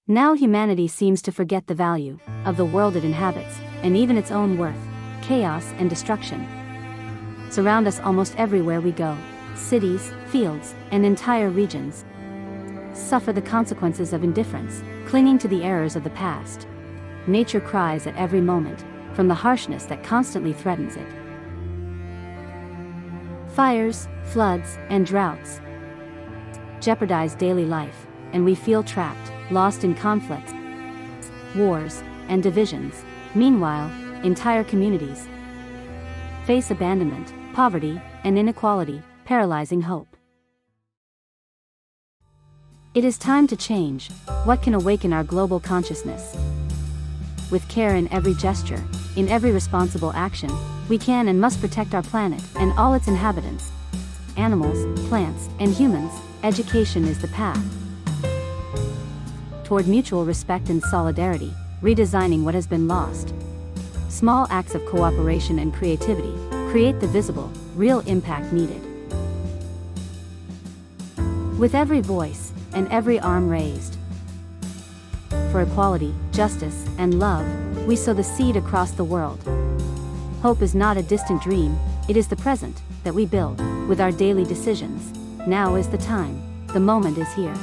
Now humanity seems to forget the value of the world it inhabits, and even its own worth. Chaos and destruction surround us almost everywhere we go. Cities, fields, and entire regions suffer the consequences of indifference, clinging to the errors of the past. Nature cries at every moment, from the harshness that constantly threatens it. Fires, floods, and droughts jeopardize daily life, and we feel trapped, lost in conflicts, wars, and divisions. Meanwhile, entire communities face abandonment, poverty, and inequality, paralyzing hope. It is time to change. What can awaken our global consciousness? With care in every gesture, in every responsible action, we can and must protect our planet and all its inhabitants. Animals, plants, and humans, education is the path toward mutual respect and solidarity, redesigning what has been lost. Small acts of cooperation and creativity create the visible, real impact needed. With every voice and every arm raised for equality, justice, and love, we sow the seed across the world. Hope is not a distant dream, it is the present that we build with our daily decisions. Now is the time. The moment is here.